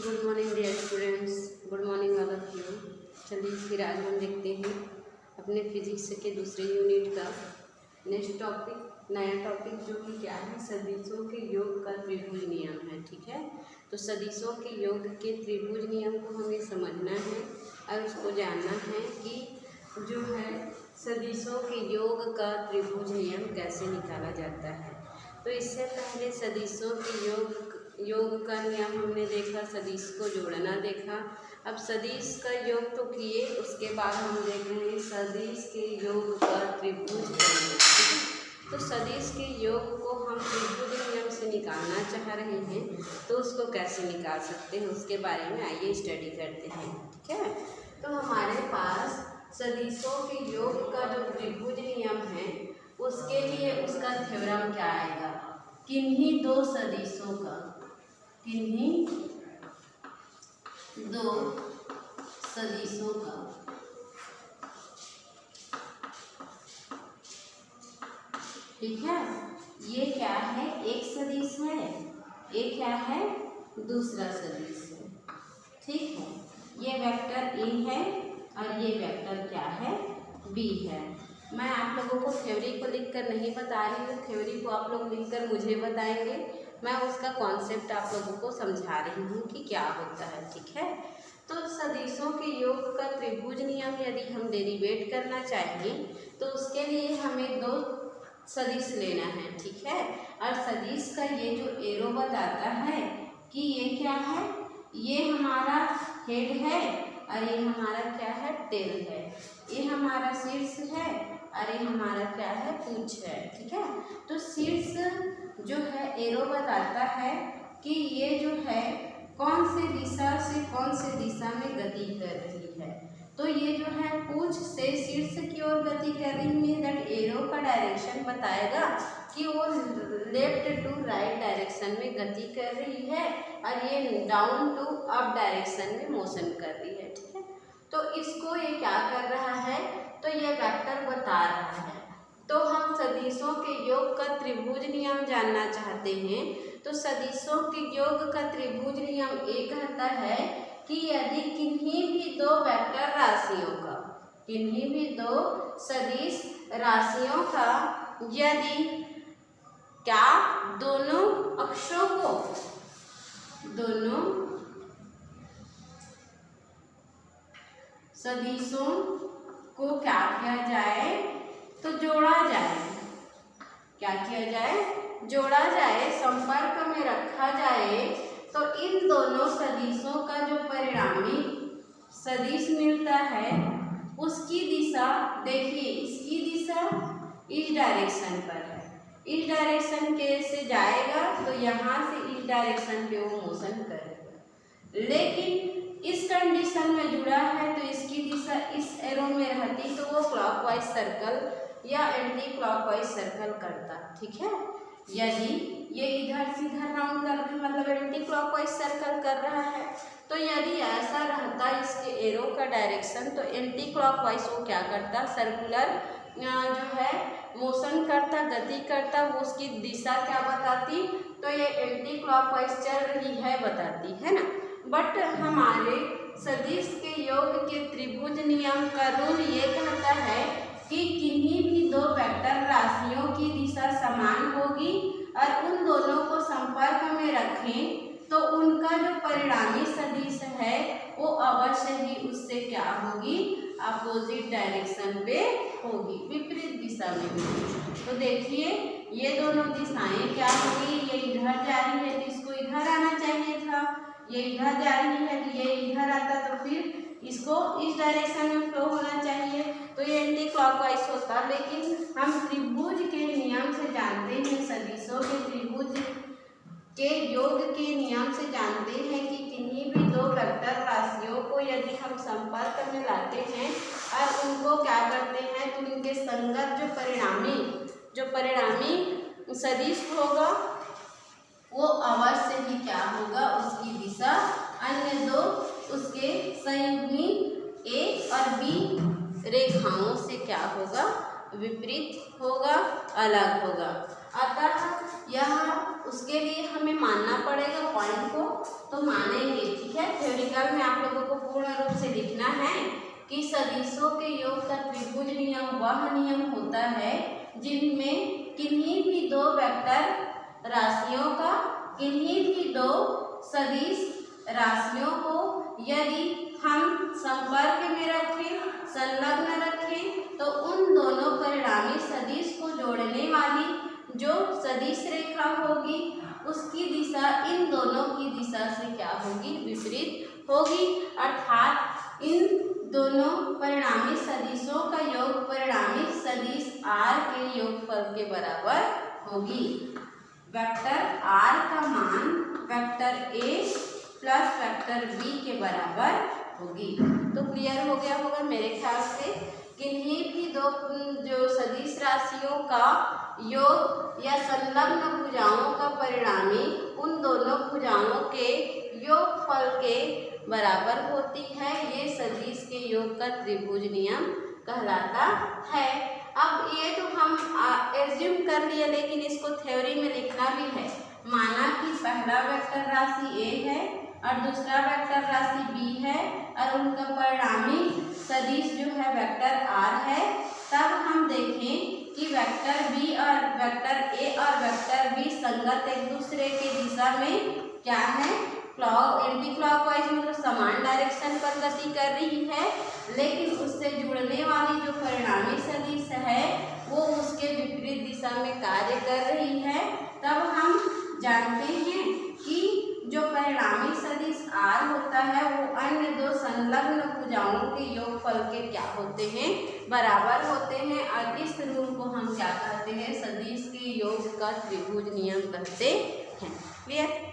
Good morning dear students, good morning all of you. चलिए फिर आज हम देखते हैं अपने फिजिक्स के दूसरे यूनिट का नेक्स्ट टॉपिक, नया टॉपिक जो कि क्या है, सदिशों के योग का त्रिभुज नियम है। ठीक है, तो सदिशों के योग के त्रिभुज नियम को हमें समझना है और उसको जानना है कि जो है सदिशों के योग का त्रिभुज नियम कैसे निकाला जाता है। तो इससे पहले सदिशों के योग का नियम हमने देखा, सदिश को जोड़ना देखा। अब सदिश का योग तो किए, उसके बाद हम देख रहे हैं सदिश के योग का त्रिभुज नियम। तो सदिश के योग को हम त्रिभुज नियम से निकालना चाह रहे हैं, तो उसको कैसे निकाल सकते हैं उसके बारे में आइए स्टडी करते हैं। ठीक है, तो हमारे पास सदिशों के योग का जो त्रिभुज नियम है उसके लिए उसका थ्योरम क्या आएगा, किन्हीं दो सदिशों का, किन्हीं दो सदिशों का ठीक है, ये क्या है, एक सदिश है, ये क्या है, दूसरा सदिश है। ठीक है, ये वेक्टर ए है और ये वेक्टर क्या है, बी है। मैं आप लोगों को थ्योरी को लिखकर नहीं बता रही हूँ, थ्योरी को आप लोग लिखकर मुझे बताएंगे, मैं उसका कॉन्सेप्ट आप लोगों को समझा रही हूँ कि क्या होता है। ठीक है, तो सदिशों के योग का त्रिभुज नियम यदि हम डेरिवेट करना चाहिए तो उसके लिए हमें दो सदिश लेना है। ठीक है, और सदिश का ये जो एरो बताता है कि ये क्या है, ये हमारा हेड है और ये हमारा क्या है, टेल है, ये हमारा शीर्ष है और ये हमारा क्या है, पूंछ है। ठीक है, तो शीर्ष जो है एरो बताता है कि ये जो है कौन से दिशा से कौन से दिशा में गति कर रही है। तो ये जो है पूंछ से शीर्ष की ओर गति कर रही है, दैट एरो का डायरेक्शन बताएगा कि वो लेफ्ट टू राइट डायरेक्शन में गति कर रही है और ये डाउन टू अप डायरेक्शन में मोशन कर रही है। ठीक है, तो इसको ये क्या कर रहा है, तो ये वेक्टर बता रहा है। तो हम सदिशों के योग का त्रिभुज नियम जानना चाहते हैं, तो सदिशों के योग का त्रिभुज नियम ये कहता है कि यदि किन्हीं भी दो वेक्टर राशियों का, किन्हीं भी दो सदिश राशियों का यदि क्या दोनों अक्षों को, दोनों सदिशों को क्या किया जाए, तो जोड़ा जाए। क्या किया जाए, जोड़ा जाए, संपर्क में रखा जाए, तो इन दोनों सदिशों का जो परिणामी सदिश मिलता है उसकी दिशा देखिए, इसकी दिशा इस डायरेक्शन पर है, इस डायरेक्शन के से जाएगा तो यहाँ से इस डायरेक्शन पे वो मोशन करेगा। लेकिन इस कंडीशन में जुड़ा है तो इसकी दिशा इस एरो में रहती तो वो क्लॉकवाइज सर्कल या एंटी क्लॉकवाइज सर्कल करता। ठीक है, यदि ये इधर से इधर राउंड कर रहा है, मतलब एंटी क्लॉकवाइज सर्कल कर रहा है, तो यदि ऐसा रहता इसके एरो का डायरेक्शन तो एंटी क्लॉकवाइज वो क्या करता, सर्कुलर जो है मोशन करता, गति करता, वो उसकी दिशा क्या बताती, तो ये एंटी क्लॉकवाइज चल रही है बताती है ना। बट हमारे सदिश के योग के त्रिभुज नियम का रूल ये कहता है कि किन्हीं भी दो वेक्टर राशियों की दिशा समान होगी और उन दोनों को संपर्क में रखें तो उनका जो परिणामी सदिश है वो अवश्य ही उससे क्या होगी, अपोजिट डायरेक्शन पे होगी, विपरीत दिशा में होगी। तो देखिए ये दोनों दिशाएं क्या होगी, ये इधर जा रही है तो इसको इधर आना चाहिए था, ये इधर जा रही है तो ये इधर आता तो फिर इसको इस डायरेक्शन में फ्लो होना चाहिए, तो ये एंटी क्लॉकवाइज होता। लेकिन हम त्रिभुज के नियम से जानते हैं, सदिशों के त्रिभुज के योग के नियम से जानते हैं कि किन्हीं भी दो वेक्टर राशियों को यदि हम संपर्क में लाते हैं और उनको क्या करते हैं, तो उनके संगत जो परिणामी सदिश होगा वो अवश्य ही क्या होगा, उसकी दिशा अन्य दो उसके संयुग्मी ए और बी रेखाओं से क्या होगा, विपरीत होगा, अलग होगा। अतः यह उसके लिए हमें मानना पड़ेगा पॉइंट को, तो मानेंगे, ठीक है। थ्योरिकल में आप लोगों को पूर्ण रूप से लिखना है कि सदिशों के योग का त्रिभुज नियम वह नियम होता है जिनमें किन्हीं भी दो वेक्टर राशियों का, किन्हीं भी दो सदिश राशियों को यदि हम संपर्क में रखें, संलग्न रखें, तो उन दोनों परिणामी सदिश को जोड़ने वाली जो सदिश रेखा होगी उसकी दिशा इन दोनों की दिशा से क्या होगी, विपरीत होगी। अर्थात इन दोनों परिणामी सदिशों का योग परिणामी सदिश r के योगफल के बराबर होगी। वेक्टर r का मान vector a plus vector b के बराबर होगी। तो क्लियर हो गया होगा मेरे ख्याल से। किन्हीं भी दो जो सदिश राशियों का योग या संलग्न भुजाओं का परिणामी उन दोनों भुजाओं के योगफल के बराबर होती है, ये सदिश के योग का त्रिभुज नियम कहलाता है। अब ये तो हम एज्यूम कर लिए, लेकिन इसको थ्योरी में लिखना भी है। माना कि पहला वेक्टर राशि a है और दूसरा वेक्टर राशि b है और उनका परिणामी सदिश जो है वेक्टर r है। तब हम देखें कि वेक्टर b और वेक्टर a और वेक्टर b संगत एक दूसरे के दिशा में क्या है, एंटी क्लॉकवाइज मतलब समान डायरेक्शन पर गति कर रही है, लेकिन उससे जुड़ने वाली जो परिणामी सदिश है वो उसके विपरीत दिशा में कार्य कर रही है। तब हम जानते हैं कि जो परिणामी सदिश r होता है वो अन्य दो संलग्न भुजाओं के योगफल के क्या होते हैं, बराबर होते हैं। और इस रूल को हम क्या कहते हैं, सदिश के योग का त्रिभुज नियम कहते हैं। क्लियर?